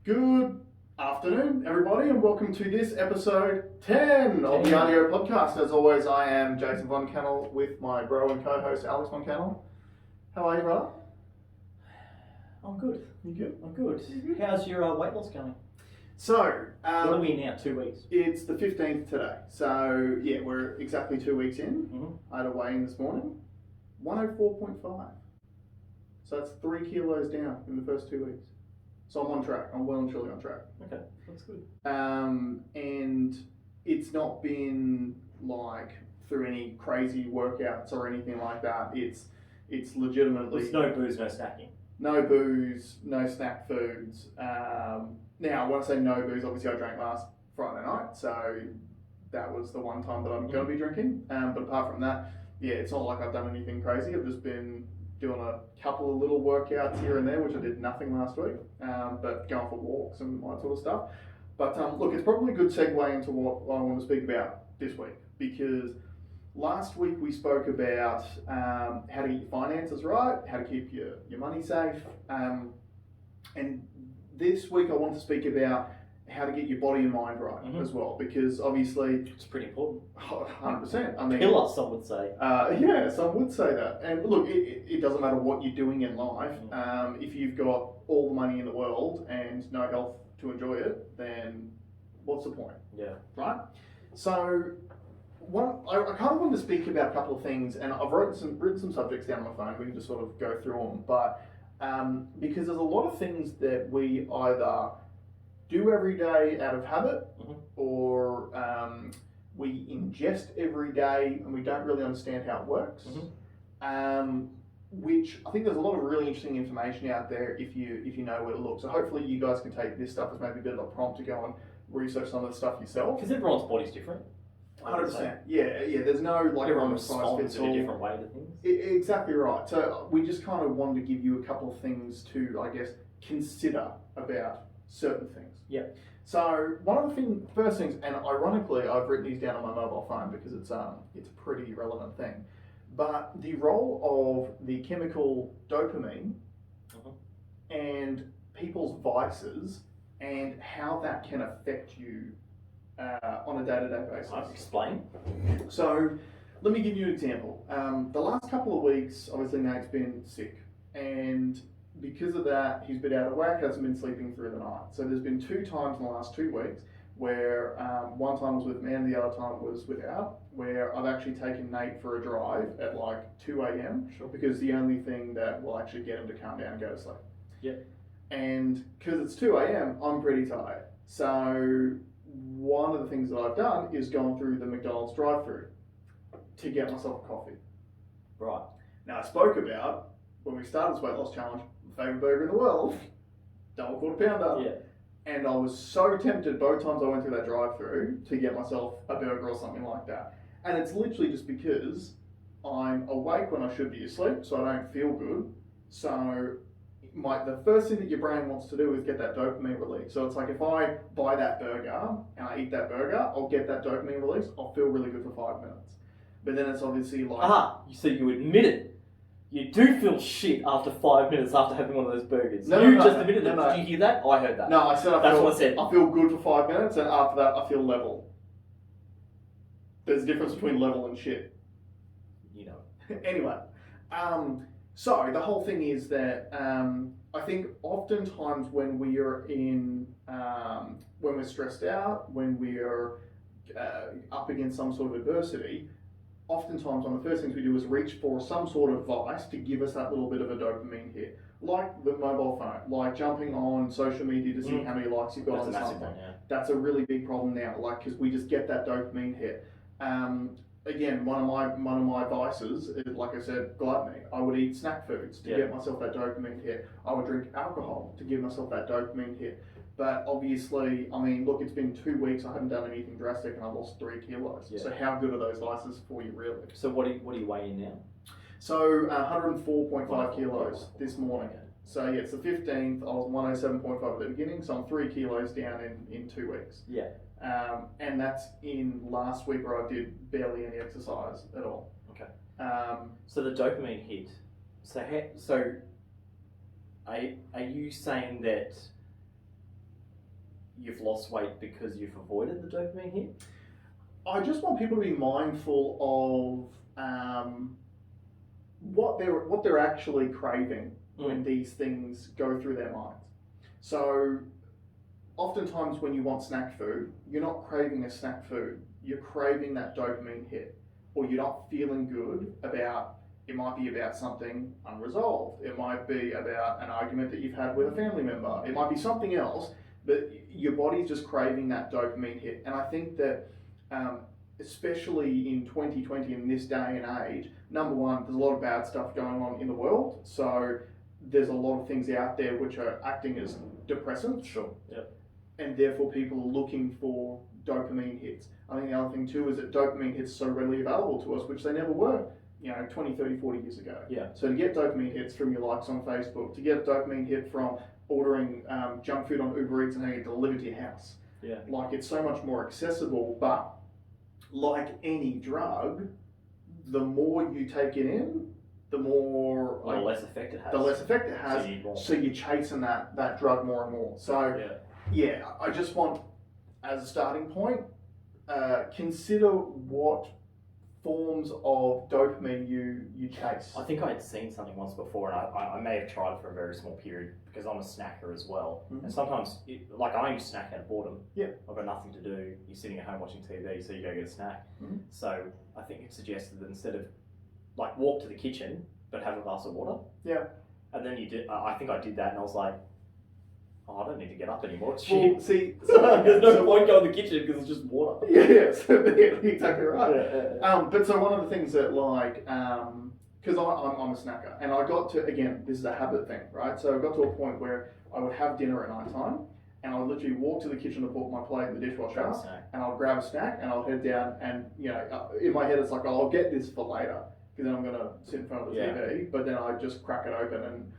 Good afternoon, everybody, and welcome to this episode 10 of the RDO Podcast. As always, I am Jason Von Cannell with my bro and co-host Alex Von Cannell. How are you, brother? I'm good. You good? I'm good. How's your weight loss going? So, what are we now? 2 weeks? It's the 15th today. So, yeah, we're exactly 2 weeks in. Mm-hmm. I had a weigh-in this morning. 104.5. So that's 3 kilos down in the first 2 weeks. So I'm on track. I'm well and truly on track. Okay, that's good. And it's not been like through any crazy workouts or anything like that. It's legitimately... There's no booze, no snacking. No booze, no snack foods. Now, when I say no booze, obviously I drank last Friday night, so that was the one time that I'm going to be drinking. But apart from that, yeah, it's not like I've done anything crazy. I've just been doing a couple of little workouts here and there, which I did nothing last week, but going for walks and that sort of stuff. But look, it's probably a good segue into what I want to speak about this week, because last week we spoke about how to get your finances right, how to keep your money safe, and this week I want to speak about how to get your body and mind right as well, because obviously it's pretty important. 100%. I mean, pillar, some would say. Yeah, some would say that. And look, it doesn't matter what you're doing in life. If you've got all the money in the world and no health to enjoy it, then what's the point? Yeah. Right. So, I kind of want to speak about a couple of things, and I've written some subjects down on my phone. We can just sort of go through them, but because there's a lot of things that we either do every day out of habit, or we ingest every day and we don't really understand how it works. Which I think there's a lot of really interesting information out there if you know where to look. So hopefully you guys can take this stuff as maybe a bit of a prompt to go and research some of the stuff yourself. Because everyone's body's different. 100%. Yeah. There's no like everyone one size responds fits in a all. different way to things. Exactly right. So we just kind of wanted to give you a couple of things to, I guess, consider about certain things. Yeah. So one of the first things, and ironically, I've written these down on my mobile phone because it's a pretty relevant thing. But the role of the chemical dopamine and people's vices and how that can affect you on a day-to-day basis. Explain. So let me give you an example. The last couple of weeks, obviously Nate's been sick, and because of that, he's been out of whack, hasn't been sleeping through the night. So there's been 2 times in the last 2 weeks where one time was with me and the other time was without, where I've actually taken Nate for a drive at like 2 a.m. Sure. Because the only thing that will actually get him to calm down and go to sleep. Yeah. And because it's 2 a.m., I'm pretty tired. So one of the things that I've done is gone through the McDonald's drive-thru to get myself a coffee. Right. Now, I spoke about, when we started this weight loss challenge, my favourite burger in the world, double quarter pounder. Yeah. And I was so tempted both times I went through that drive-thru to get myself a burger or something like that. And it's literally just because I'm awake when I should be asleep, so I don't feel good. So the first thing that your brain wants to do is get that dopamine release. So it's like if I buy that burger and I eat that burger, I'll get that dopamine release. I'll feel really good for 5 minutes. But then it's obviously like... so you admit it. You do feel shit after 5 minutes after having one of those burgers. No, you no, just no, admitted that. no. Did you hear that? I heard that. No, I said That's what I said. I feel good for 5 minutes, and after that I feel level. There's a difference between level and shit. You know. Anyway, so the whole thing is that I think oftentimes when we are when we're stressed out, when we are up against some sort of adversity, oftentimes one of the first things we do is reach for some sort of vice to give us that little bit of a dopamine hit. Like the mobile phone, like jumping on social media to see how many likes you've got on something. One, yeah. That's a really big problem now, like, because we just get that dopamine hit. Again, one of my vices is, like I said, gluttony. I would eat snack foods to get myself that dopamine hit. I would drink alcohol to give myself that dopamine hit. But obviously, I mean, look, it's been 2 weeks. I haven't done anything drastic, and I've lost 3 kilos. Yeah. So how good are those vices for you, really? So what are you weighing now? So 104.5 kilos this morning. Okay. So yeah, it's the 15th. I was 107.5 at the beginning, so I'm 3 kilos down in 2 weeks. Yeah. And that's in last week where I did barely any exercise at all. Okay. So the dopamine hit. So are you saying that you've lost weight because you've avoided the dopamine hit? I just want people to be mindful of what they're actually craving when these things go through their minds. So oftentimes when you want snack food, you're not craving a snack food, you're craving that dopamine hit, or you're not feeling good about, it might be about something unresolved, it might be about an argument that you've had with a family member, it might be something else, but your body's just craving that dopamine hit. And I think that especially in 2020 in this day and age, number one, there's a lot of bad stuff going on in the world, so there's a lot of things out there which are acting as depressants. Sure. Yep. And therefore people are looking for dopamine hits. I think the other thing too is that dopamine hits so readily available to us, which they never were, 20, 30, 40 years ago. Yeah. So to get dopamine hits from your likes on Facebook, to get a dopamine hit from ordering junk food on Uber Eats and having it delivered to your house. Yeah. Like, it's so much more accessible, but like any drug, the more you take it in, the more the less effect it has. The less effect it has. So you're chasing that drug more and more. So yeah, I just want, as a starting point, consider what forms of dopamine you chase. I think I had seen something once before, and I may have tried it for a very small period because I'm a snacker as well. Mm-hmm. And sometimes, I only snack out of boredom. Yeah. I've got nothing to do. You're sitting at home watching TV, so you go get a snack. Mm-hmm. So I think it suggested that instead of walk to the kitchen, but have a glass of water. Yeah. And then you did. I think I did that, and I was like, oh, I don't need to get up anymore. It's well, shit. See, there's no point going to the kitchen because it's just water. Yeah, so, exactly right. But so one of the things that because I'm a snacker, and I got to, again, this is a habit thing, right? So I got to a point where I would have dinner at night time, and I would literally walk to the kitchen to put my plate in the dishwasher, and I'll grab a snack, and I'll head down, and in my head it's like, oh, I'll get this for later, because then I'm going to sit in front of the TV, but then I just crack it open, and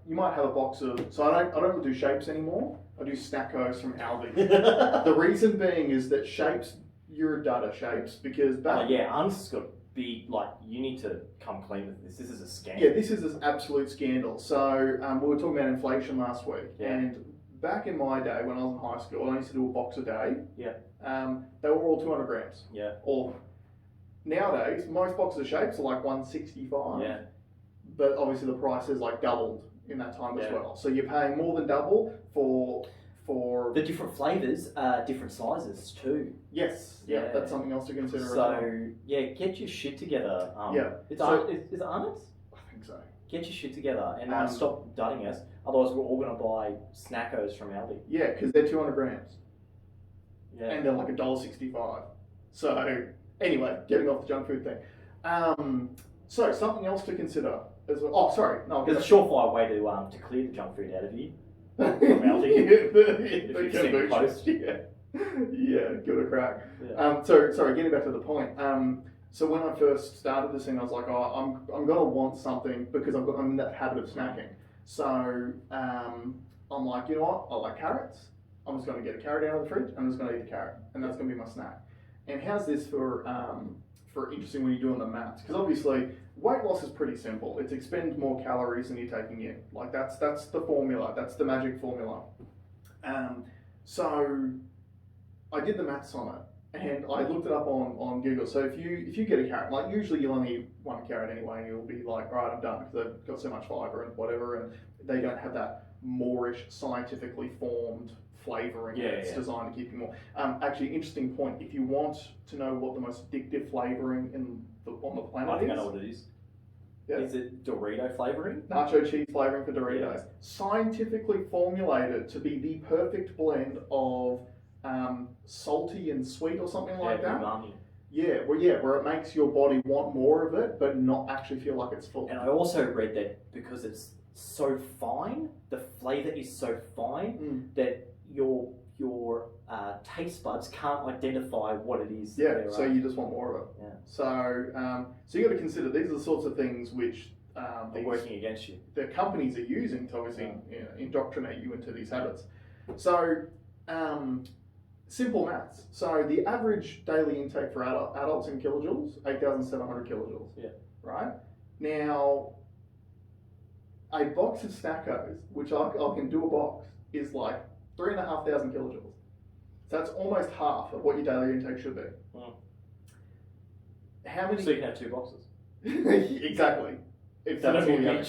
you might have a box of, so I don't do shapes anymore, I do Snackos from Aldi. The reason being is that shapes, you're a dud at shapes, because Un's got big, you need to come clean with this. This is a scam. Yeah, this is an absolute scandal. So we were talking about inflation last week, and back in my day when I was in high school, I used to do a box a day. Yeah. They were all 200 grams. Yeah. Or nowadays, most boxes of shapes are 165. Yeah. But obviously the price is doubled in that time as well. So you're paying more than double for the different flavours, different sizes too. Yes. Yeah. That's something else to consider. So get your shit together. Is it Arnott's? I think so. Get your shit together and stop dudding us. Otherwise, we're all going to buy Snackos from Aldi. Yeah, because they're 200 grams. Yeah. And they're $1.65. So anyway, getting off the junk food thing. So something else to consider as well. Oh, sorry. No, there's a surefire way to clear the junk food out of you. From Aldi. If you've seen the post. Yeah, give it a crack. Yeah. Sorry, getting back to the point. So when I first started this thing, I was like, oh, I'm gonna want something because I'm in that habit of snacking. So I'm like, you know what? I like carrots. I'm just gonna get a carrot out of the fridge. I'm just gonna eat the carrot, and that's gonna be my snack. And how's this for interesting when you're doing the maths? Because obviously weight loss is pretty simple. It's expend more calories than you're taking in. That's the formula. That's the magic formula. So I did the maths on it, and I looked it up on Google. So if you get a carrot, usually you'll only eat one carrot anyway, and you'll be like, right, I'm done, because they've got so much fiber and whatever, and they don't have that moreish, scientifically formed flavouring that's designed to keep you more. Actually, interesting point. If you want to know what the most addictive flavouring on the planet is, I think I know what it is. Yeah. Is it Dorito flavouring? Nacho cheese flavouring for Doritos. Scientifically formulated to be the perfect blend of salty and sweet or something like that. Umami. Where it makes your body want more of it, but not actually feel like it's full. And I also read that because it's so fine, the flavour is so fine that your taste buds can't identify what it is. Yeah, so you just want more of it. Yeah. So you got to consider these are the sorts of things which are working against you. The companies are using to obviously indoctrinate you into these habits. So simple maths. So the average daily intake for adults in kilojoules, 8,700 kilojoules. Yeah. Right? Now, a box of Snackos, which I can do a box, is 3,500 kilojoules. So that's almost half of what your daily intake should be. How many? So you can have 2 boxes. Exactly. If that's all you have.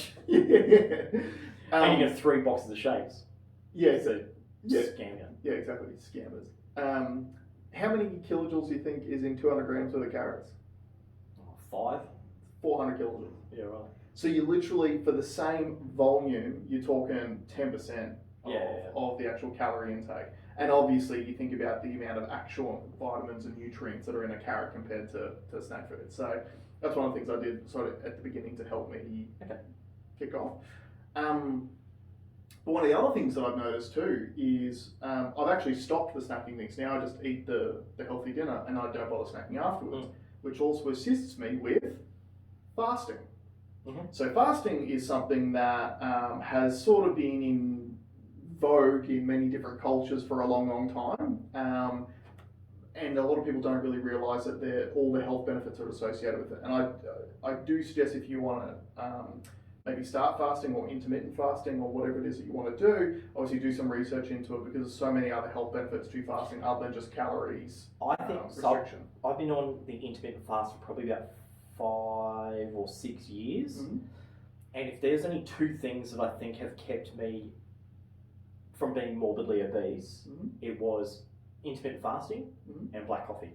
And you get 3 boxes of shakes. Yeah, Yeah, scam. Yeah, exactly. Scammers. How many kilojoules do you think is in 200 grams worth of carrots? 5. 400 kilojoules. Yeah, right. So you literally, for the same volume, you're talking 10% of the actual calorie intake. And obviously, you think about the amount of actual vitamins and nutrients that are in a carrot compared to snack food. So that's one of the things I did sort of at the beginning to help me kick off. But one of the other things that I've noticed too is I've actually stopped the snacking things. Now I just eat the healthy dinner and I don't bother snacking afterwards, which also assists me with fasting. So fasting is something that has sort of been in vogue in many different cultures for a long, long time. And a lot of people don't really realise that all the health benefits are associated with it. And I do suggest if you want to maybe start fasting or intermittent fasting or whatever it is that you want to do, obviously do some research into it because there's so many other health benefits to fasting other than just calories restriction. I've been on the intermittent fast for probably about 5 or 6 years. And if there's only 2 things that I think have kept me from being morbidly obese, it was intermittent fasting and black coffee.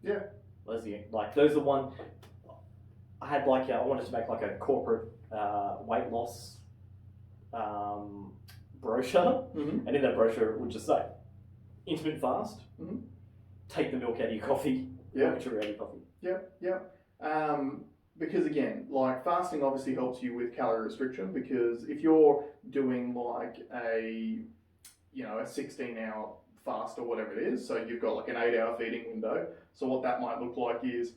Yeah. Those are the one. I had I wanted to make like a corporate weight loss brochure, and in that brochure it would just say intermittent fast, take the milk out of your coffee, milk and sugar out of your coffee. Because again, like fasting obviously helps you with calorie restriction, because if you're doing like a 16-hour fast or whatever it is, so you've got like an 8-hour feeding window. So what that might look like is,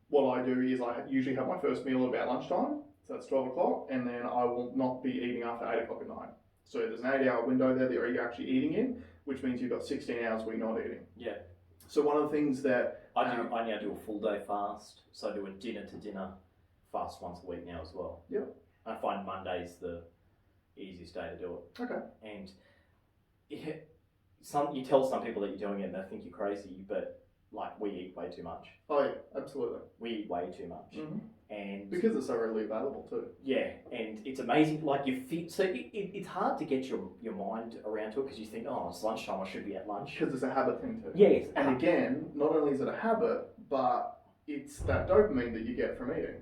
what I do is I usually have my first meal at about lunchtime, so that's 12 o'clock, and then I will not be eating after 8 o'clock at night. So there's an 8-hour window there that you're actually eating in, which means you've got 16 hours where you're not eating. Yeah. So one of the things that I now do a full day fast, so I do a dinner to dinner fast once a week now as well. Yeah. I find Monday's the easiest day to do it. Okay. And you tell some people that you're doing it and they think you're crazy, but like we eat way too much. Oh yeah, absolutely. We eat way too much, and because it's so readily available too. Yeah, and it's amazing. Like you fit, so it's hard to get your mind around to it because you think, oh, it's lunchtime, I should be at lunch. Because it's a habit thing too. Yes, and again, not only is it a habit, but it's that dopamine that you get from eating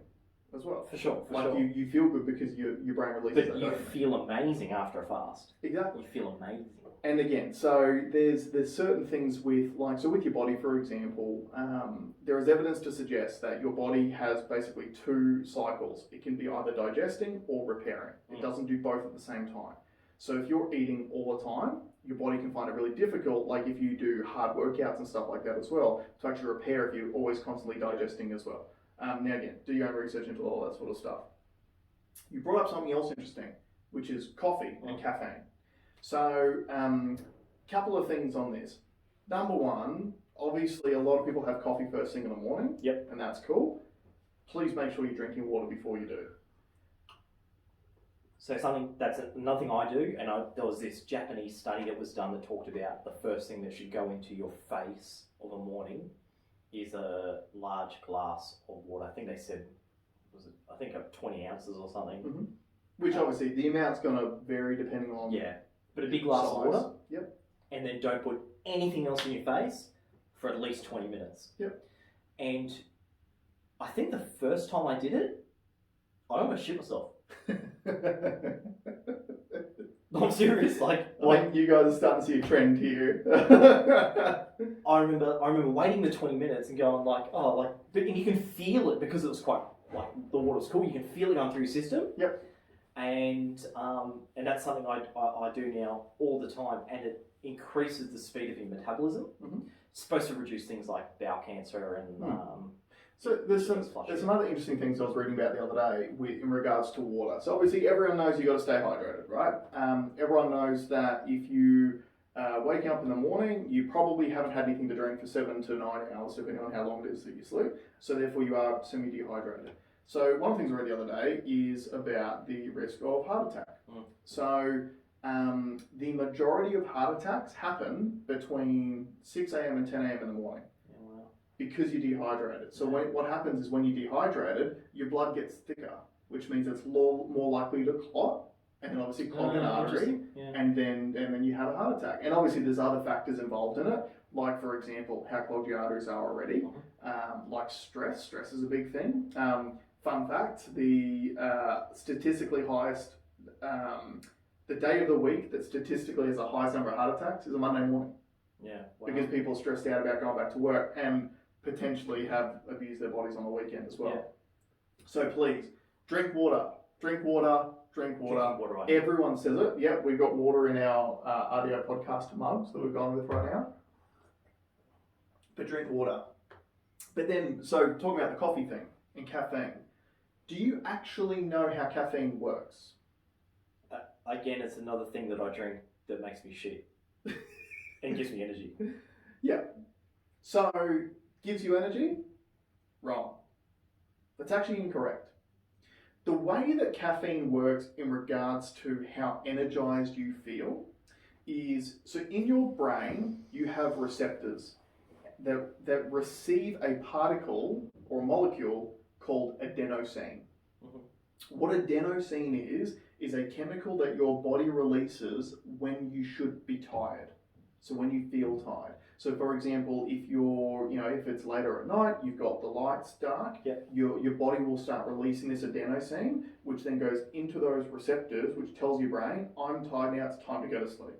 as well. For sure. You feel good because your brain releases that dopamine. You feel amazing after a fast. Exactly. You feel amazing. And again, so there's certain things with with your body, for example, there is evidence to suggest that your body has basically 2 cycles. It can be either digesting or repairing. It doesn't do both at the same time. So if you're eating all the time, your body can find it really difficult, like if you do hard workouts and stuff like that as well, to actually repair if you're always constantly digesting as well. Now again, do your own research into all that sort of stuff. You brought up something else interesting, which is coffee and caffeine. So, couple of things on this. Number one, obviously a lot of people have coffee first thing in the morning. Yep. And that's cool. Please make sure you're drinking water before you do. So that's another thing I do, and there was this Japanese study that was done that talked about the first thing that should go into your face of a morning is a large glass of water. I think they said, 20 ounces or something. Mm-hmm. Which obviously the amount's going to vary depending on... Yeah. But a big glass of water. Yep. And then don't put anything else in your face for at least 20 minutes. Yep. And I think the first time I did it, I almost shit myself. I'm serious. Like you guys are starting to see a trend here. I remember waiting the 20 minutes and going and you can feel it because it was quite the water was cool. You can feel it going through your system. Yep. And that's something I do now all the time, and it increases the speed of your metabolism. Mm-hmm. It's supposed to reduce things like bowel cancer and. So there's some other interesting things I was reading about the other day in regards to water. So obviously everyone knows you got to stay hydrated, right? Everyone knows that if you wake up in the morning, you probably haven't had anything to drink for 7 to 9 hours, depending on how long it is that you sleep. So therefore you are semi-dehydrated. So one of the things I read the other day is about the risk of heart attack. So the majority of heart attacks happen between 6 a.m. and 10 a.m. in the morning. Wow. Because you're dehydrated. So what happens is when you're dehydrated, your blood gets thicker, which means it's more likely to clot, and then obviously clog an artery, and then you have a heart attack. And obviously there's other factors involved in it, like for example, how clogged your arteries are already, like stress. Stress is a big thing. Fun fact, the statistically highest, the day of the week that statistically has the highest number of heart attacks is a Monday morning. Yeah. Wow. Because people are stressed out about going back to work and potentially have abused their bodies on the weekend as well. Yeah. So please, drink water. Drink water. Drink water. Right. Everyone says it. Yep, we've got water in our RDO Podcast mugs that we're going with right now. But drink water. But then, so talking about the coffee thing and caffeine, do you actually know how caffeine works? Again, it's another thing that I drink that makes me shit and gives me energy. Yeah. So, gives you energy? Wrong. That's actually incorrect. The way that caffeine works in regards to how energized you feel is, so in your brain, you have receptors that receive a particle or molecule called adenosine. Mm-hmm. What adenosine is a chemical that your body releases when you should be tired. So when you feel tired. So for example, if you're, if it's later at night, you've got the lights dark, your body will start releasing this adenosine, which then goes into those receptors, which tells your brain, I'm tired now, it's time to go to sleep.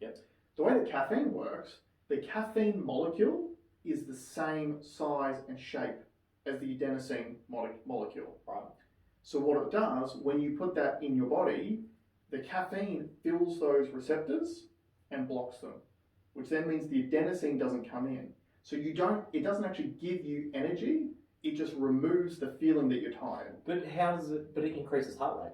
Yep. The way that caffeine works, the caffeine molecule is the same size and shape as the adenosine molecule. Right. So what it does, when you put that in your body, the caffeine fills those receptors and blocks them, which then means the adenosine doesn't come in. So it doesn't actually give you energy, it just removes the feeling that you're tired. But it increases heart rate.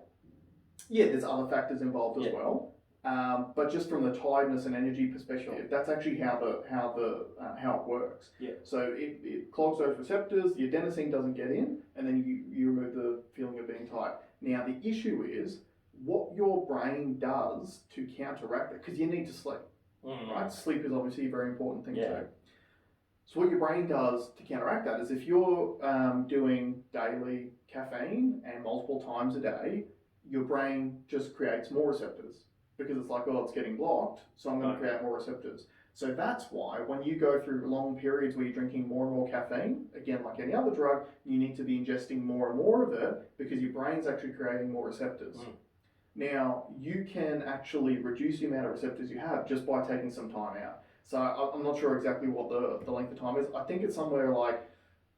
Yeah, there's other factors involved as well. But just from the tiredness and energy perspective, that's actually how it works. Yeah. So it clogs those receptors, the adenosine doesn't get in, and then you remove the feeling of being tired. Now the issue is what your brain does to counteract it, because you need to sleep, right? Sleep is obviously a very important thing too. So what your brain does to counteract that is if you're doing daily caffeine and multiple times a day, your brain just creates more receptors. Because it's like, oh, it's getting blocked, so I'm going to create more receptors. So that's why when you go through long periods where you're drinking more and more caffeine, again, like any other drug, you need to be ingesting more and more of it because your brain's actually creating more receptors. Now, you can actually reduce the amount of receptors you have just by taking some time out. So I'm not sure exactly what the length of time is. I think it's somewhere like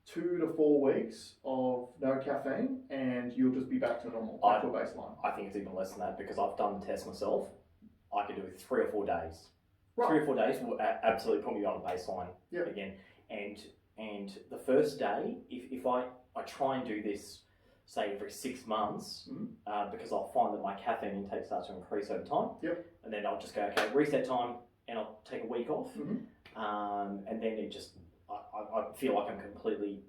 2 to 4 weeks of no caffeine and you'll just be back to normal, back to a baseline. I think it's even less than that because I've done the test myself. I could do it 3 or 4 days. Right. 3 or 4 days will absolutely put me on a baseline again. And the first day, if I try and do this, say every 6 months, because I'll find that my caffeine intake starts to increase over time. Yep. And then I'll just go, okay, reset time, and I'll take a week off. And then it just... I feel like I'm completely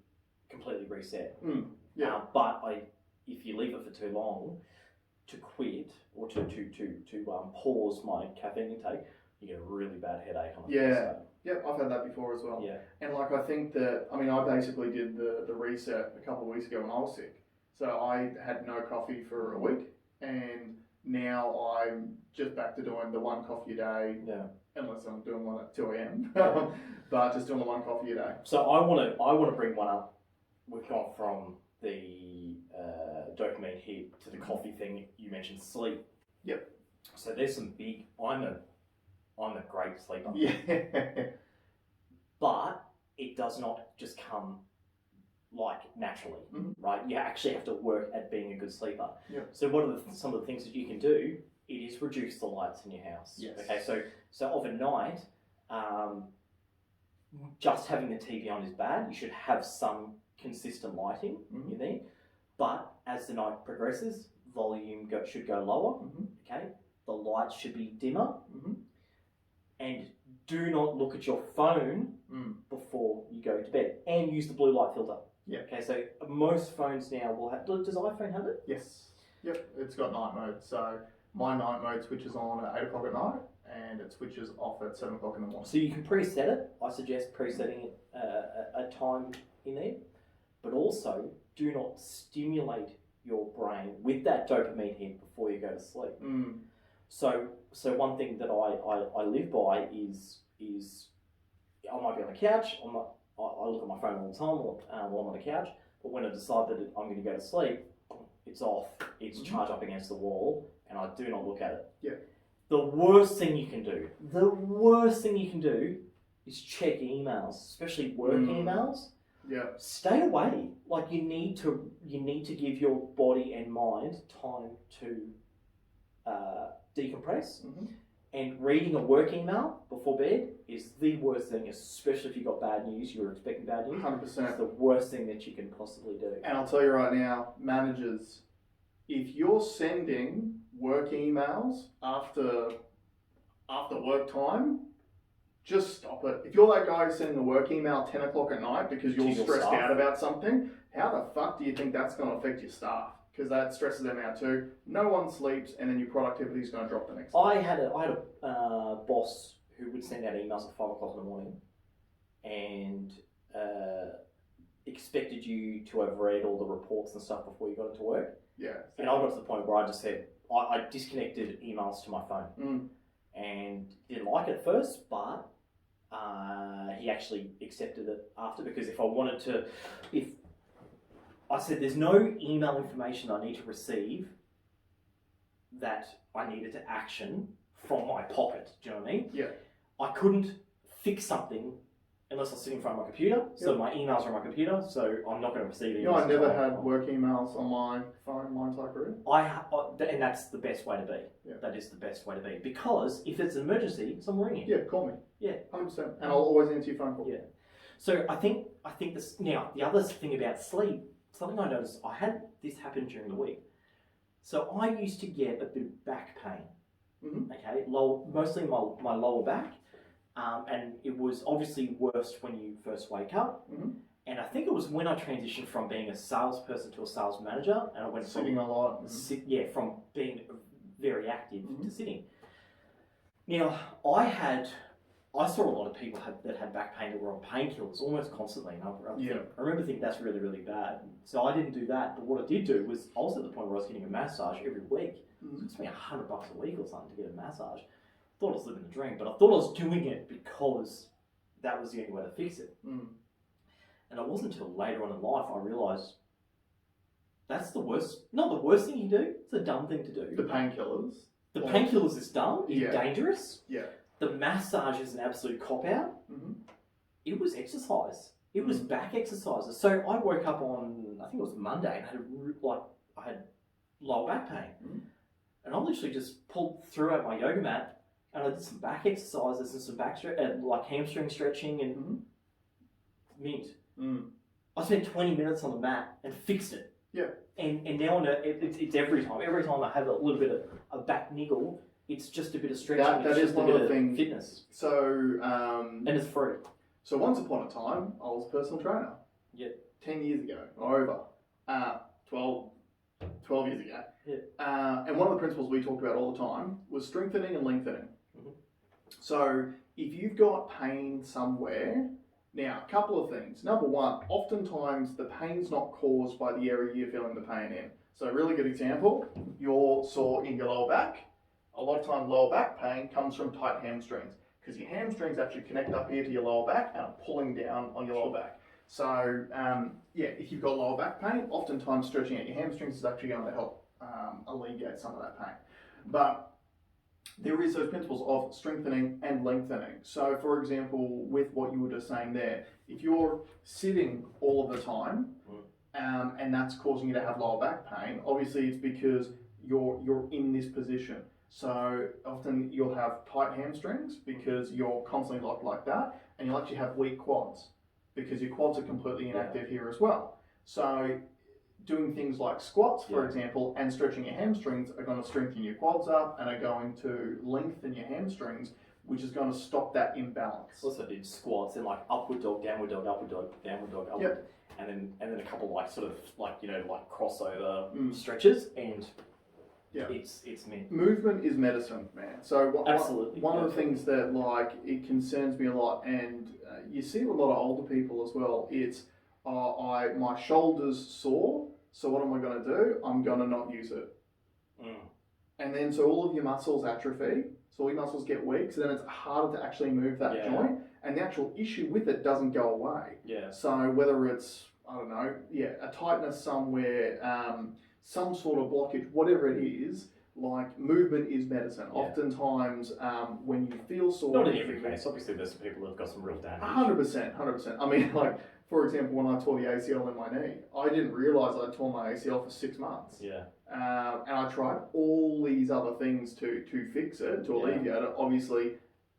reset. But if you leave it for too long, to quit or to pause my caffeine intake, you get a really bad headache on the first day. Yep, I've had that before as well. Yeah. And I think that, I basically did the reset a couple of weeks ago when I was sick. So I had no coffee for a week, and now I'm just back to doing the 1 coffee a day. Yeah. Unless I'm doing one at 2 a.m. But just doing the 1 coffee a day. So I want to bring one up. We've gone from the dopamine hit to the coffee thing. You mentioned sleep. Yep. So there's some big. I'm a great sleeper. Yeah. But it does not just come like naturally, right? You actually have to work at being a good sleeper. Yep. So what are some of the things that you can do? It is reduce the lights in your house. Yes. Okay, so overnight, just having the TV on is bad. You should have some consistent lighting in there. But as the night progresses, volume should go lower. Okay, the lights should be dimmer. And do not look at your phone before you go to bed. And use the blue light filter. Yeah. Okay, so most phones now will have... Does iPhone have it? Yes. Yep, it's got night mode. So My night mode switches on at 8 o'clock at night, and it switches off at 7 o'clock in the morning. So you can preset it. I suggest presetting it a time in there, but also do not stimulate your brain with that dopamine hit before you go to sleep. So one thing that I live by is I might be on the couch. I look at my phone all the time while I'm on the couch. But when I decide that I'm going to go to sleep, it's off. It's charged up against the wall, and I do not look at it. Yeah. The worst thing you can do is check emails, especially work emails. Yeah. Stay away. Like you need to give your body and mind time to decompress. And reading a work email before bed is the worst thing, especially if you've got bad news, you're expecting bad news. 100%. It's the worst thing that you can possibly do. And I'll tell you right now, managers, if you're sending work emails after work time, just stop it. If you're that guy who's sending a work email at 10 o'clock at night because you're stressed out about something, how the fuck do you think that's going to affect your staff? Because that stresses them out too. No one sleeps, and then your productivity is going to drop the next day. I had a boss who would send out emails at 5 o'clock in the morning and expected you to have read all the reports and stuff before you got into work. Yeah. And I got to the point where I just said, I disconnected emails to my phone. And didn't like it at first, but he actually accepted it after, because if I said there's no email information I need to receive that I needed to action from my pocket. Do you know what I mean? Yeah. I couldn't fix something unless I was sitting in front of my computer. So my emails are on my computer, so I'm not going to receive emails. I never had work emails on my phone my entire career. And that's the best way to be. Yeah. That is the best way to be. Because if it's an emergency, someone ring you. Yeah, call me. Yeah. 100%. And I'll always answer your phone call. Yeah. So I think this, now, the other thing about sleep, something I noticed, I had this happen during the week. So I used to get a bit of back pain, okay, mostly my lower back, and it was obviously worse when you first wake up. And I think it was when I transitioned from being a salesperson to a sales manager, and I went sitting a lot. From being very active to sitting. Now I saw a lot of people that had back pain that were on painkillers almost constantly, and I remember thinking that's really, really bad. So I didn't do that, but what I did do was I was at the point where I was getting a massage every week. It cost me $100 a week or something to get a massage. I thought I was living the dream, but I thought I was doing it because that was the only way to fix it. And it wasn't until later on in life I realised that's not the worst thing you do, it's a dumb thing to do. The painkillers. The painkillers is dumb, it's dangerous. Yeah. The massage is an absolute cop-out. It was exercise. It was back exercises. So I woke up on, I think it was Monday, and I had lower back pain. And I literally just threw out my yoga mat, and I did some back exercises and some like hamstring stretching and mint. I spent 20 minutes on the mat and fixed it. Yeah. And now it's every time. Every time I have a little bit of a back niggle, it's just a bit of stretching. That is one of the things. Fitness. So, and it's free. So once upon a time, I was a personal trainer. Yeah. 10 years ago, or over. 12 years ago. Yeah. And one of the principles we talked about all the time was strengthening and lengthening. So if you've got pain somewhere, now a couple of things. Number one, oftentimes the pain's not caused by the area you're feeling the pain in. So a really good example, you're sore in your lower back. A lot of times lower back pain comes from tight hamstrings, because your hamstrings actually connect up here to your lower back and are pulling down on your lower back. So if you've got lower back pain, oftentimes stretching out your hamstrings is actually going to help alleviate some of that pain. But there is those principles of strengthening and lengthening. So for example, with what you were just saying there, if you're sitting all of the time and that's causing you to have lower back pain, obviously it's because you're in this position. So often you'll have tight hamstrings because you're constantly locked like that, and you'll actually have weak quads because your quads are completely inactive here as well. So doing things like squats, for example, and stretching your hamstrings are going to strengthen your quads up and are going to lengthen your hamstrings, which is going to stop that imbalance. Also did squats and like upward dog, downward dog, upward dog, downward dog, upward, and then a couple like sort of like crossover stretches, and it's meant. Movement is medicine, man. So Absolutely. one of the things that like it concerns me a lot, and you see with a lot of older people as well. It's my shoulders sore. So what am I going to do? I'm going to not use it. And then so all of your muscles atrophy. So all your muscles get weak. So then it's harder to actually move that joint, and the actual issue with it doesn't go away. Yeah. So whether it's a tightness somewhere, some sort of blockage, whatever it is, like movement is medicine. Yeah. Oftentimes, when you feel sore, not in every case. Obviously, there's some people who've got some real damage. 100%. I mean, like for example, when I tore the ACL in my knee, I didn't realise I'd torn my ACL for 6 months. Yeah. And I tried all these other things to fix it, to alleviate it. Obviously,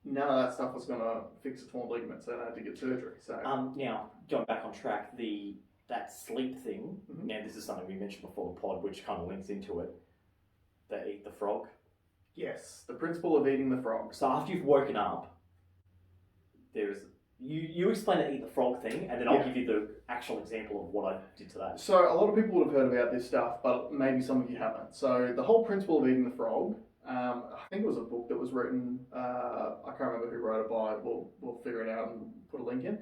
none of that stuff was going to fix a torn ligament, so I had to get surgery. So now going back on track, that sleep thing. Mm-hmm. Now this is something we mentioned before the pod, which kind of links into it. They eat the frog. Yes, the principle of eating the frog. So after you've woken up, there's you explain the eat the frog thing, and then I'll give you the actual example of what I did today. So a lot of people would have heard about this stuff, but maybe some of you haven't. So the whole principle of eating the frog. I think it was a book that was written. I can't remember who wrote it by. We'll figure it out and put a link in.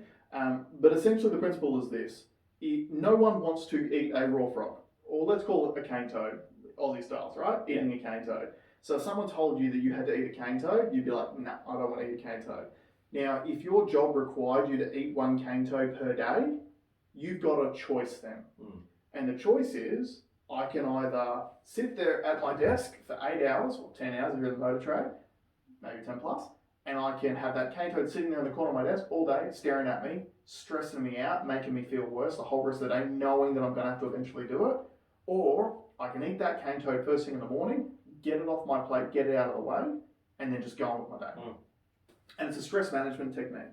But essentially, the principle is this: no one wants to eat a raw frog, or let's call it a cane toad, Aussie styles, right? Eating a cane toad. So if someone told you that you had to eat a cane toad, you'd be like, "Nah, I don't want to eat a cane toad." Now, if your job required you to eat one cane toad per day, you've got a choice then, and the choice is, I can either sit there at my desk for 8 hours or 10 hours if you're in the motor trade, maybe 10 plus, and I can have that cane toad sitting there in the corner of my desk all day, staring at me, stressing me out, making me feel worse the whole rest of the day, knowing that I'm going to have to eventually do it. Or I can eat that cane toad first thing in the morning, get it off my plate, get it out of the way, and then just go on with my day. And it's a stress management technique.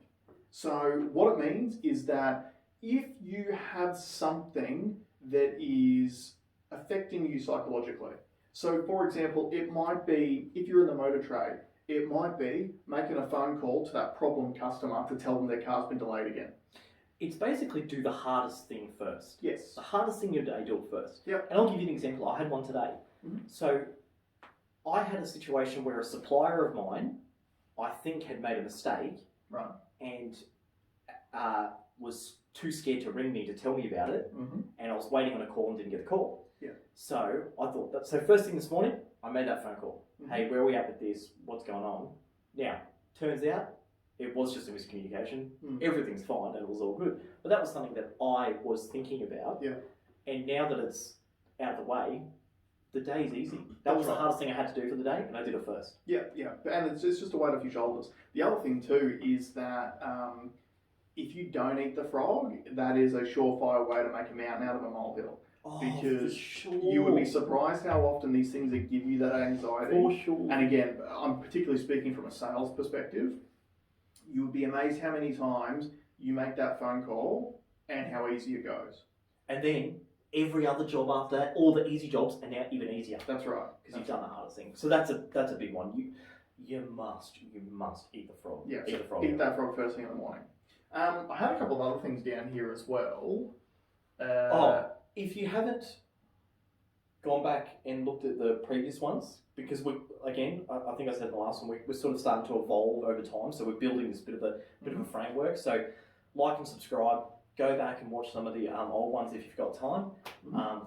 So what it means is that if you have something that is affecting you psychologically. So for example, it might be, if you're in the motor trade, it might be making a phone call to that problem customer to tell them their car's been delayed again. It's basically do the hardest thing first. Yes. The hardest thing of your day, do it first. Yep. And I'll give you an example. I had one today. So I had a situation where a supplier of mine, I think, had made a mistake. Right. And was too scared to ring me to tell me about it. And I was waiting on a call and didn't get a call. Yeah. So I thought that. So first thing this morning, I made that phone call. Hey, where are we at with this? What's going on? Now, turns out it was just a miscommunication. Everything's fine and it was all good. But that was something that I was thinking about. Yeah. And now that it's out of the way, the day's easy. That was the hardest thing I had to do for the day, and I did it first. Yeah. And it's just a weight off your shoulders. The other thing too is that if you don't eat the frog, that is a surefire way to make a mountain out of a molehill. Because you would be surprised how often these things that give you that anxiety. For sure. And again, I'm particularly speaking from a sales perspective. You would be amazed how many times you make that phone call and how easy it goes. And then every other job after that, all the easy jobs are now even easier. That's right. Because you've done the hardest thing. So that's a big one. You must eat the frog. Yeah, eat that frog first thing in the morning. I had a couple of other things down here as well. If you haven't gone back and looked at the previous ones, because I think I said in the last one, we're sort of starting to evolve over time, so we're building this bit of a framework. So like and subscribe, go back and watch some of the old ones if you've got time.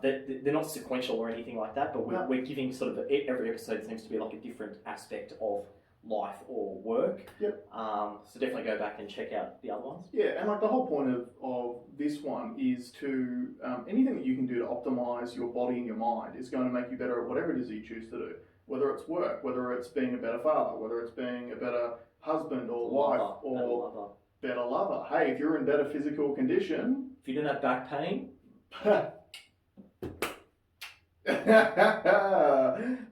They're not sequential or anything like that, but we're giving sort of every episode seems to be like a different aspect of life or work. Yep. So definitely go back and check out the other ones. Yeah, and like the whole point of this one is to anything that you can do to optimize your body and your mind is going to make you better at whatever it is that you choose to do. Whether it's work, whether it's being a better father, whether it's being a better husband or wife or better lover. Hey, if you're in better physical condition, if you don't have back pain.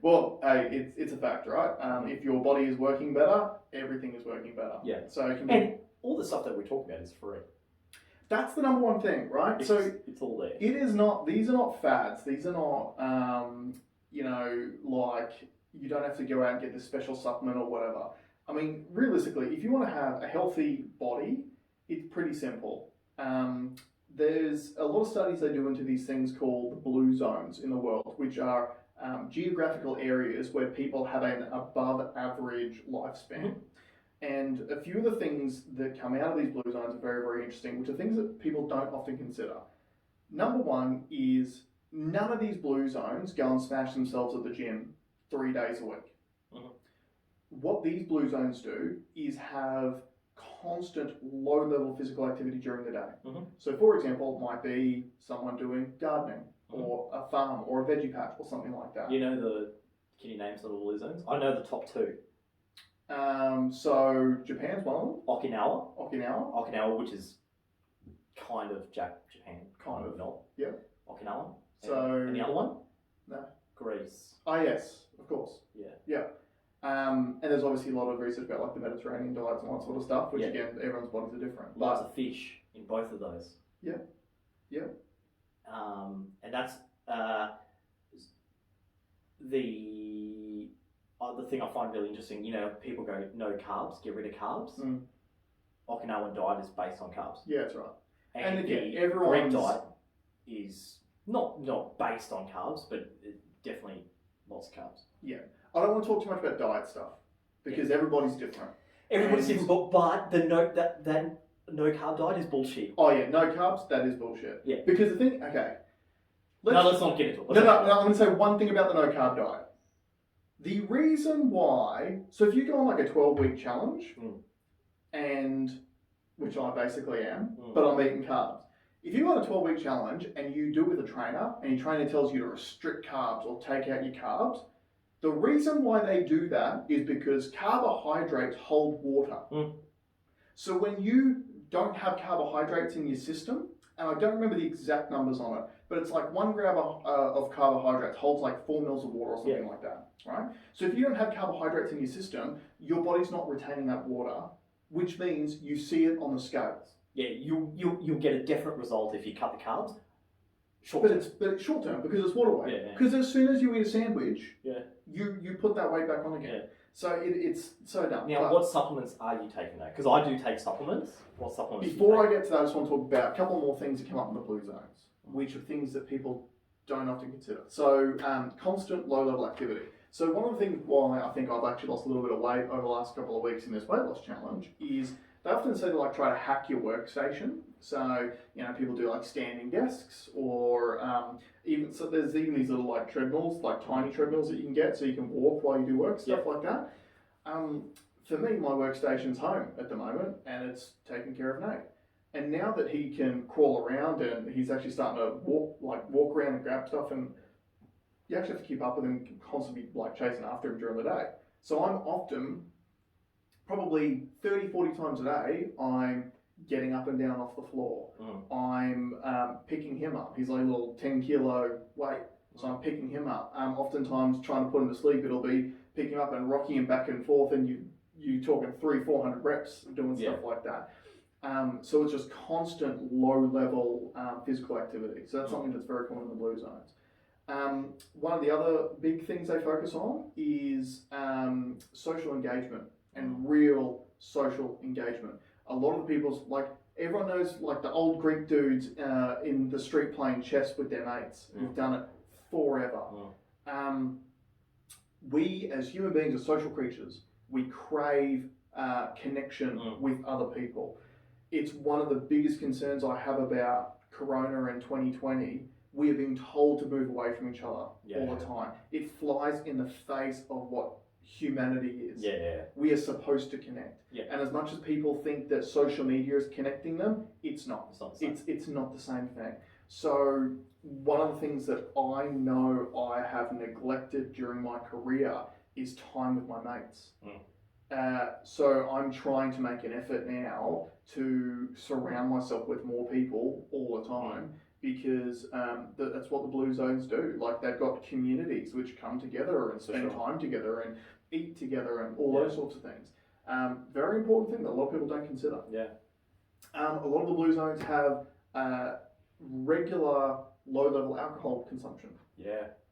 Well, hey, it's a fact, right? If your body is working better, everything is working better. Yeah. So it can and all the stuff that we're talking about is free. That's the number one thing, right? It's all there. It is not. These are not fads. These are not. Like you don't have to go out and get this special supplement or whatever. I mean, realistically, if you want to have a healthy body, it's pretty simple. There's a lot of studies they do into these things called the blue zones in the world, which are geographical areas where people have an above average lifespan. And a few of the things that come out of these blue zones are very, very interesting, which are things that people don't often consider. Number one is none of these blue zones go and smash themselves at the gym 3 days a week. What these blue zones do is have constant low-level physical activity during the day. So, for example, it might be someone doing gardening or a farm or a veggie patch or something like that. Can you name some of the blue zones? I know the top two. So Japan's one of them. Okinawa, which is kind of Japan, kind of not. Yeah. Okinawa. And the other one? No. Greece. Oh yes, of course. Yeah. And there's obviously a lot of research about like the Mediterranean diets and all that sort of stuff, which again, everyone's bodies are different. Lots of fish in both of those. Yeah. And that's the other thing I find really interesting. People go no carbs, get rid of carbs. Okinawan diet is based on carbs. Yeah, that's right. And again, the Greek diet is not based on carbs, but definitely lots of carbs. Yeah. I don't want to talk too much about diet stuff because everybody's different. Everybody's different, but the no carb diet is bullshit. Oh yeah, no carbs, that is bullshit. Yeah. Because the thing, let's not get into it. No, I'm going to say one thing about the no carb diet. The reason why, so if you go on like a 12-week challenge, and which I basically am, but I'm eating carbs. If you go on a 12-week challenge and you do it with a trainer, and your trainer tells you to restrict carbs or take out your carbs, the reason why they do that is because carbohydrates hold water. So when you don't have carbohydrates in your system, and I don't remember the exact numbers on it, but it's like 1 gram of carbohydrates holds like 4 mils of water or something like that, right? So if you don't have carbohydrates in your system, your body's not retaining that water, which means you see it on the scales. Yeah, you'll get a different result if you cut the carbs. But it's short term because it's water weight. Because as soon as you eat a sandwich, you put that weight back on again. So it's so dumb. Now, what supplements are you taking though? Because I do take supplements. What supplements? Before I get to that, I just want to talk about a couple more things that come up in the blue zones, which are things that people don't often consider. So constant low-level activity. So one of the things why I think I've actually lost a little bit of weight over the last couple of weeks in this weight loss challenge is they often say to try to hack your workstation. So people do like standing desks or there's even these little treadmills, tiny treadmills that you can get so you can walk while you do work, stuff like that. For me, my workstation's home at the moment and it's taking care of Nate. And now that he can crawl around and he's actually starting to walk around and grab stuff, and you actually have to keep up with him, constantly chasing after him during the day. So I'm often, probably 30, 40 times a day, I'm getting up and down off the floor. I'm picking him up. He's like a little 10 kilo weight. So I'm picking him up. Oftentimes trying to put him to sleep, it'll be picking him up and rocking him back and forth, and you talking 300-400 reps doing stuff like that. So it's just constant low-level physical activity. So that's something that's very common in the blue zones. One of the other big things they focus on is social engagement and real social engagement. A lot of the people's, everyone knows, the old Greek dudes in the street playing chess with their mates who've done it forever. We, as human beings, are social creatures. We crave connection with other people. It's one of the biggest concerns I have about Corona in 2020. We are being told to move away from each other all the time. It flies in the face of what humanity is. We are supposed to connect. And as much as people think that social media is connecting them, it's not. It's not the same thing. So one of the things that I know I have neglected during my career is time with my mates. So I'm trying to make an effort now to surround myself with more people all the time, because that's what the blue zones do. They've got communities which come together and spend time together and eat together and all those sorts of things. Very important thing that a lot of people don't consider. A lot of the blue zones have regular low-level alcohol consumption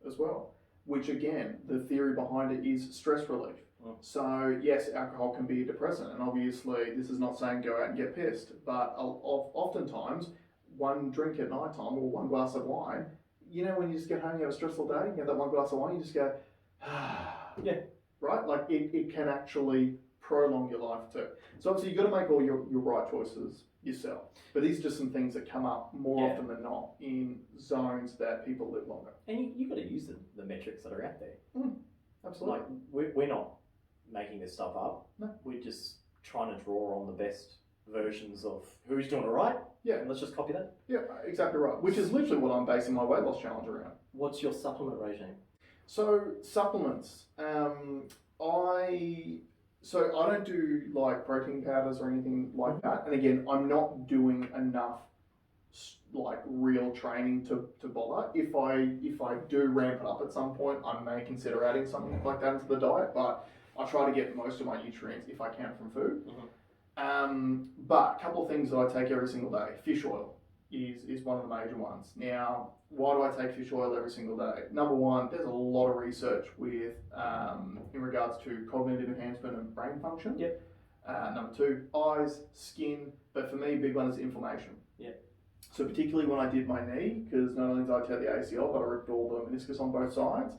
as well, which again, the theory behind it is stress relief. So yes, alcohol can be a depressant, and obviously this is not saying go out and get pissed, but oftentimes one drink at night time or one glass of wine you know, when you just get home, you have a stressful day, you have that one glass of wine, you just go, yeah, right? Like it can actually prolong your life too. So obviously you've got to make all your right choices yourself. But these are just some things that come up more often than not in zones that people live longer. And you've got to use the metrics that are out there. Absolutely. Like, we're not making this stuff up. No. We're just trying to draw on the best versions of who's doing it right. Yeah. And let's just copy that. Yeah, exactly right. Which is literally what I'm basing my weight loss challenge around. What's your supplement regime? So, supplements. So I don't do like protein powders or anything like that. And again, I'm not doing enough like real training to bother. If I do ramp it up at some point, I may consider adding something like that into the diet, but I try to get most of my nutrients if I can from food. But a couple of things that I take every single day. Fish oil is one of the major ones. Now, why do I take fish oil every single day? Number one, there's a lot of research with in regards to cognitive enhancement and brain function. Yep. Number two, eyes, skin, but for me, big one is inflammation. Yep. So particularly when I did my knee, because not only did I tear the ACL, but I ripped all the meniscus on both sides.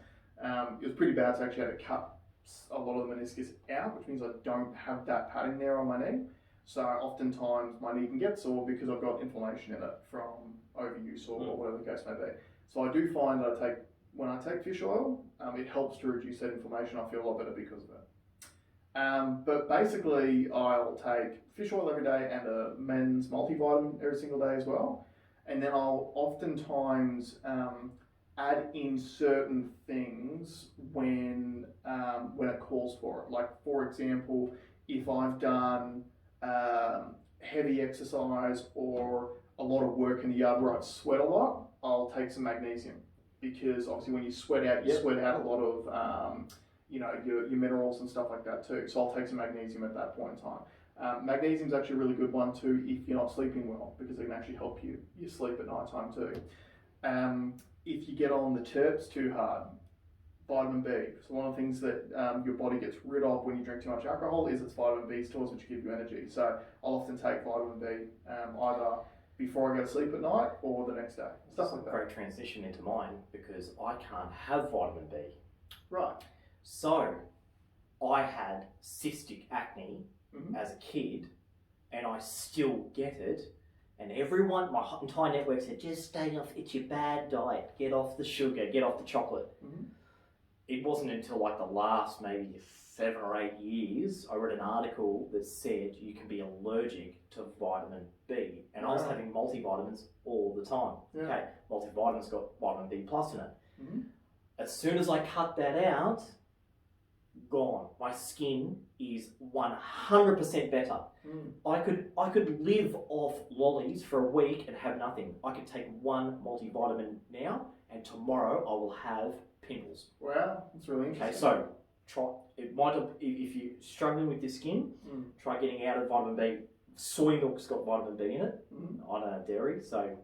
It was pretty bad, so I actually had to cut a lot of the meniscus out, which means I don't have that padding there on my knee. So oftentimes my knee can get sore because I've got inflammation in it from overuse or whatever the case may be. So I do find that when I take fish oil, it helps to reduce that inflammation. I feel a lot better because of it. But basically I'll take fish oil every day and a men's multivitamin every single day as well. And then I'll oftentimes add in certain things when it calls for it. Like for example, if I've done heavy exercise or a lot of work in the yard where I've sweat a lot, I'll take some magnesium, because obviously when you sweat out, you sweat out a lot of your minerals and stuff like that too. So I'll take some magnesium at that point in time. Magnesium is actually a really good one too if you're not sleeping well, because it can actually help you sleep at night time too. If you get on the terps too hard, vitamin B. So one of the things that your body gets rid of when you drink too much alcohol is its vitamin B stores, which give you energy. So I'll often take vitamin B either before I go to sleep at night or the next day. Stuff like that. Great transition into mine, because I can't have vitamin B. Right. So I had cystic acne as a kid, and I still get it. And everyone, my entire network said, just stay off, it's your bad diet. Get off the sugar, get off the chocolate. It wasn't until like the last maybe 7 or 8 years, I read an article that said you can be allergic to vitamin B. And I was having multivitamins all the time. Yeah. Okay, multivitamins got vitamin B plus in it. As soon as I cut that out, gone. My skin is 100% better. I could live off lollies for a week and have nothing. I could take one multivitamin now, and tomorrow I will have pimples. Wow, that's really interesting. Okay, so try. It might have, if you're struggling with your skin, try getting out of vitamin B. Soy milk's got vitamin B in it. I don't have dairy, so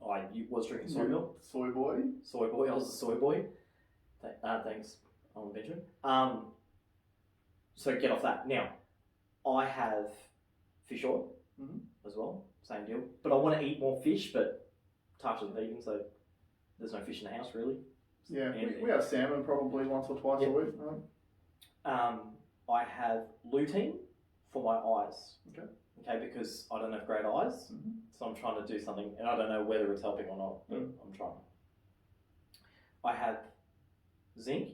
I was drinking soy milk. Soy boy. I was a soy boy. Thanks, Benjamin. So get off that. Now, I have fish oil as well. Same deal. But I want to eat more fish, but Tasha's vegan, so there's no fish in the house really. Yeah, we have salmon probably once or twice a week. Right? I have lutein for my eyes. Okay, because I don't have great eyes, so I'm trying to do something, and I don't know whether it's helping or not, but I'm trying. I have zinc,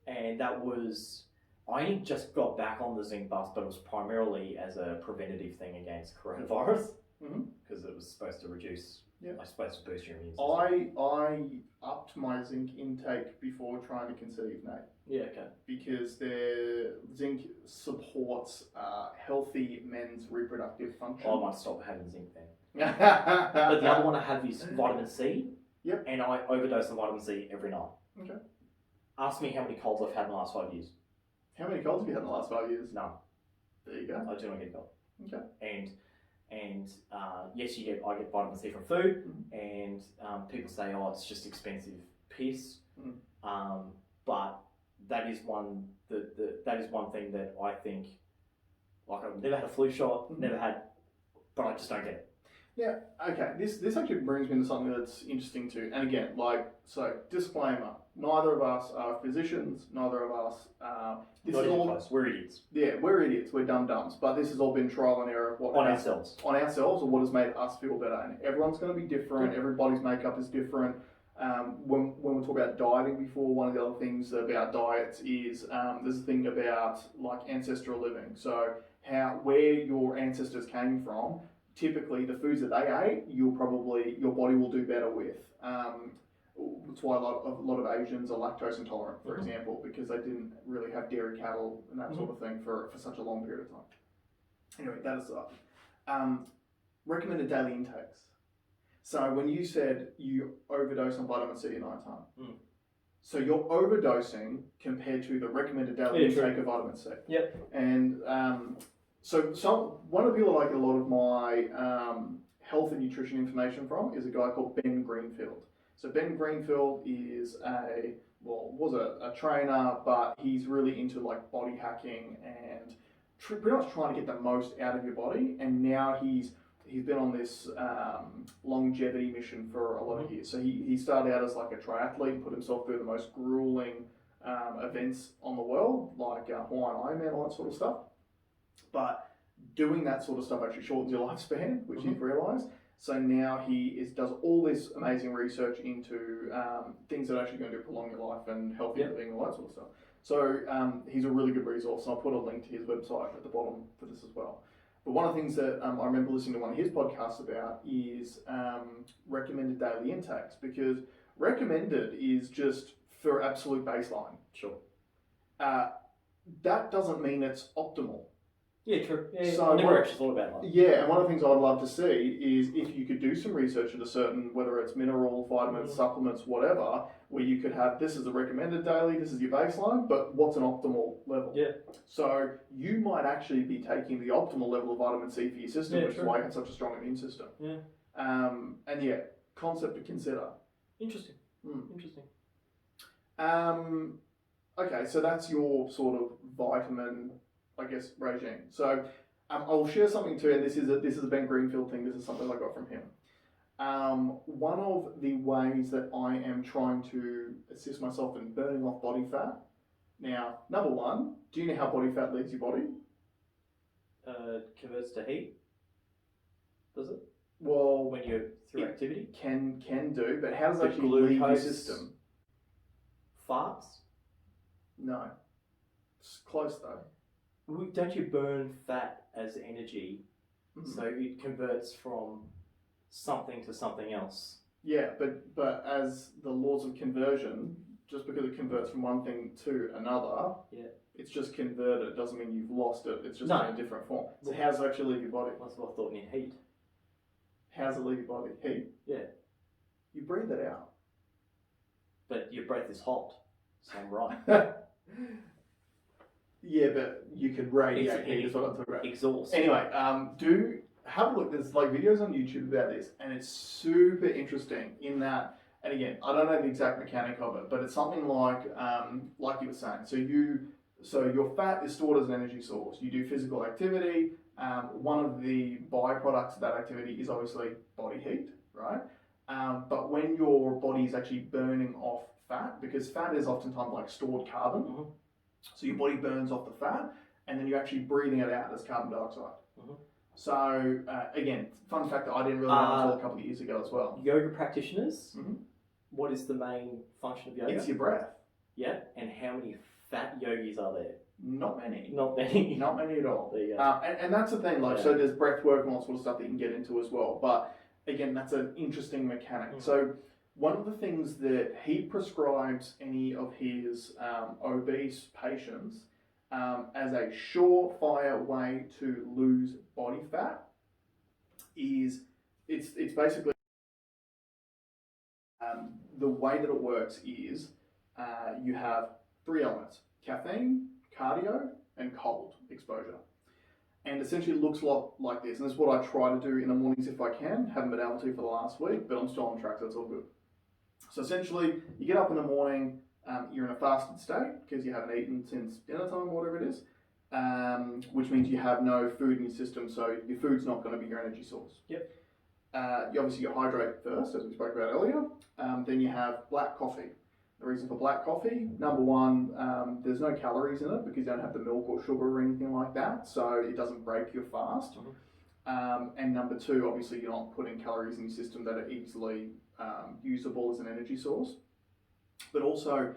and that was, I only just got back on the zinc bus, but it was primarily as a preventative thing against coronavirus, because it was supposed to reduce, I was supposed to boost your immune system. I upped my zinc intake before trying to conceive, Nate. Yeah, okay. Because the zinc supports healthy men's reproductive function. I might stop having zinc then. But the other one I have is vitamin C. Yep. And I overdose on vitamin C every night. Okay. Ask me how many colds I've had in the last 5 years. How many colds have you had in the last 5 years? None. There you go. I do not get a cold. Okay. And yes, I get vitamin C from food, and people say, oh, it's just expensive piss. But that is one thing that I think, like, I've never had a flu shot, never had, but I just don't get it. Yeah, okay. This actually brings me to something that's interesting too. And again, disclaimer: neither of us are physicians. Neither of us. Not even close. We're idiots. Yeah, we're idiots. We're dum-dums. But this has all been trial and error of what on ourselves, or what has made us feel better. And everyone's going to be different. Yeah. Everybody's makeup is different. When we talk about dieting before, one of the other things about diets is there's a thing about like ancestral living. So where your ancestors came from. Typically, the foods that they ate, your body will do better with. That's why a lot of Asians are lactose intolerant, for example, because they didn't really have dairy cattle and that sort of thing for such a long period of time. Anyway, that aside, recommended daily intakes. So when you said you overdose on vitamin C at night time, so you're overdosing compared to the recommended daily intake of vitamin C. Yep. And one of the people I get a lot of my health and nutrition information from is a guy called Ben Greenfield. So Ben Greenfield is was a trainer, but he's really into like body hacking and pretty much trying to get the most out of your body. And now he's been on this longevity mission for a lot of years. So he started out as like a triathlete, put himself through the most grueling events on the world, like Hawaiian Ironman, all that sort of stuff. But doing that sort of stuff actually shortens your lifespan, which you've realised. So now he does all this amazing research into things that are actually going to prolong your life and healthy living and all that sort of stuff. So he's a really good resource, and I'll put a link to his website at the bottom for this as well. But one of the things that I remember listening to one of his podcasts about is recommended daily intakes, because recommended is just for absolute baseline. Sure. That doesn't mean it's optimal. Yeah, true. Yeah, so I never actually thought about that. Yeah, and one of the things I'd love to see is if you could do some research into certain, whether it's minerals, vitamins, supplements, whatever, where you could have, this is the recommended daily, this is your baseline, but what's an optimal level? Yeah. So you might actually be taking the optimal level of vitamin C for your system, which is why you have such a strong immune system. Yeah. And yeah, concept to consider. Interesting. Interesting. Okay, so that's your sort of vitamin, I guess, regime. So I'll share something too, and this is a Ben Greenfield thing. This is something I got from him. One of the ways that I am trying to assist myself in burning off body fat. Now, number one, do you know how body fat leaves your body? Converts to heat. Does it? Well, when you're through activity, can do, but how does it actually leave your system? Farts? No, it's close though. Don't you burn fat as energy, so it converts from something to something else? Yeah, but as the laws of conversion, just because it converts from one thing to another, it's just converted. It doesn't mean you've lost it. It's just in a different form. So how does it actually leave your body? That's what I thought. In heat. How does it leave your body? Heat. Yeah. You breathe it out. But your breath is hot, so I'm right. Yeah, but you could radiate heat is what I'm talking about. Exhaust. Anyway, do have a look. There's like videos on YouTube about this, and it's super interesting in that. And again, I don't know the exact mechanic of it, but it's something like you were saying. So your fat is stored as an energy source. You do physical activity. One of the byproducts of that activity is obviously body heat, right? But when your body is actually burning off fat, because fat is oftentimes like stored carbon. So your body burns off the fat, and then you're actually breathing it out as carbon dioxide. So again, fun fact that I didn't really know until a couple of years ago as well. Yoga practitioners, what is the main function of yoga? It's your breath. Yeah, and how many fat yogis are there? Not many. Not many. Not many at all. There you go. And that's the thing, so there's breath work and all that sort of stuff that you can get into as well. But again, that's an interesting mechanic. So one of the things that he prescribes any of his obese patients as a surefire way to lose body fat is it's basically the way that it works is you have three elements: caffeine, cardio, and cold exposure. And essentially it looks a lot like this. And this is what I try to do in the mornings if I can. Haven't been able to for the last week, but I'm still on track, so it's all good. So essentially, you get up in the morning, you're in a fasted state because you haven't eaten since dinner time, whatever it is, which means you have no food in your system, so your food's not going to be your energy source. Yep. you hydrate first, as we spoke about earlier. Then you have black coffee. The reason for black coffee, number one, there's no calories in it because you don't have the milk or sugar or anything like that, so it doesn't break your fast. And number two, obviously you're not putting calories in your system that are easily usable as an energy source. But also,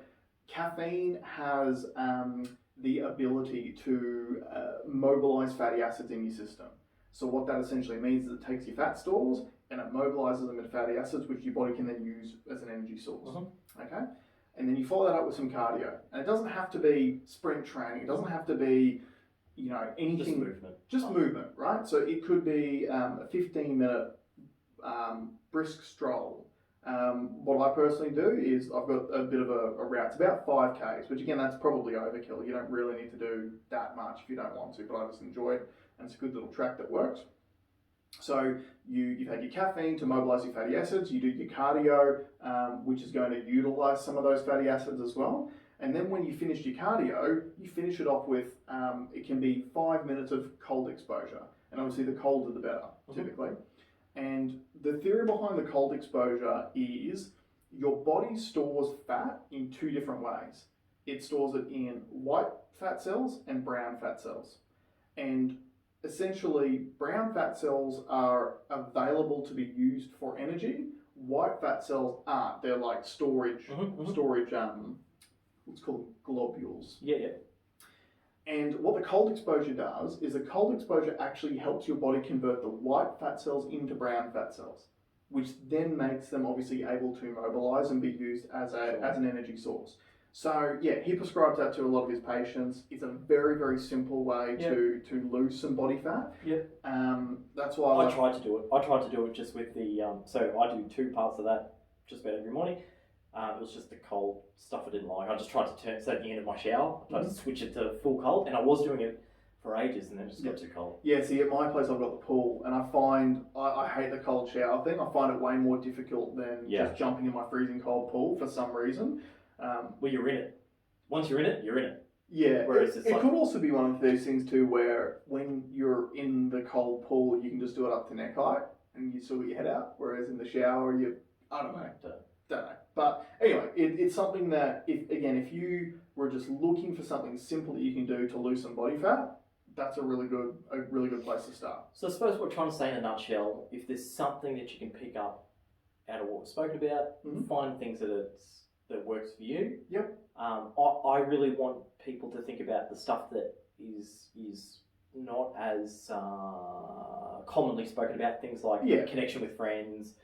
caffeine has the ability to mobilize fatty acids in your system. So what that essentially means is it takes your fat stores and it mobilizes them into fatty acids, which your body can then use as an energy source. Okay? And then you follow that up with some cardio. And it doesn't have to be sprint training. It doesn't have to be, anything. Just movement, right? So it could be a 15-minute brisk stroll. What I personally do is I've got a bit of a route. It's about 5Ks, which again, that's probably overkill. You don't really need to do that much if you don't want to, but I just enjoy it. And it's a good little track that works. So you've had your caffeine to mobilize your fatty acids. You do your cardio, which is going to utilize some of those fatty acids as well. And then when you finish your cardio, you finish it off with, it can be 5 minutes of cold exposure. And obviously the colder the better, typically. And the theory behind the cold exposure is your body stores fat in two different ways. It stores it in white fat cells and brown fat cells. And essentially, brown fat cells are available to be used for energy. White fat cells aren't. They're like storage, what's called globules. Yeah. And what the cold exposure does is the cold exposure actually helps your body convert the white fat cells into brown fat cells, which then makes them obviously able to mobilize and be used as an energy source. So yeah, he prescribes that to a lot of his patients. It's a very, very simple way to lose some body fat. That's why I tried to do it. I tried to do it just with the so I do 2 parts of that just about every morning. It was just the cold stuff I didn't like. I just tried to turn, so at the end of my shower, I tried to switch it to full cold, and I was doing it for ages, and then it just got too cold. Yeah, see, at my place I've got the pool, and I find I hate the cold shower thing. I find it way more difficult than just jumping in my freezing cold pool for some reason. Well, you're in it. Once you're in it, you're in it. Yeah, whereas it could also be one of those things too where when you're in the cold pool, you can just do it up to neck height, and you still get your head out, whereas in the shower, I don't know. But anyway, it's something that, if you were just looking for something simple that you can do to lose some body fat, that's a really good place to start. So I suppose what we're trying to say in a nutshell, if there's something that you can pick up out of what we've spoken about, find things that works for you. Yep. I really want people to think about the stuff that is not as commonly spoken about, things like connection with friends,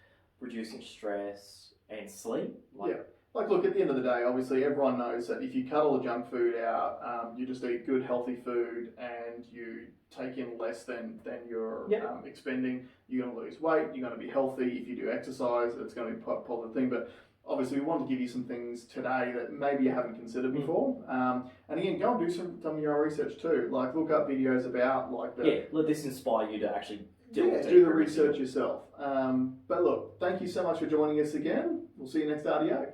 reducing stress, and sleep. Like, look, at the end of the day, obviously everyone knows that if you cut all the junk food out, you just eat good, healthy food, and you take in less than you're expending, you're going to lose weight, you're going to be healthy. If you do exercise, it's going to be a positive thing. But obviously, we want to give you some things today that maybe you haven't considered before. And again, go and do some of your own research too. Like, look up videos about let this inspire you to actually do the research yourself. But look, thank you so much for joining us again. We'll see you next RDO.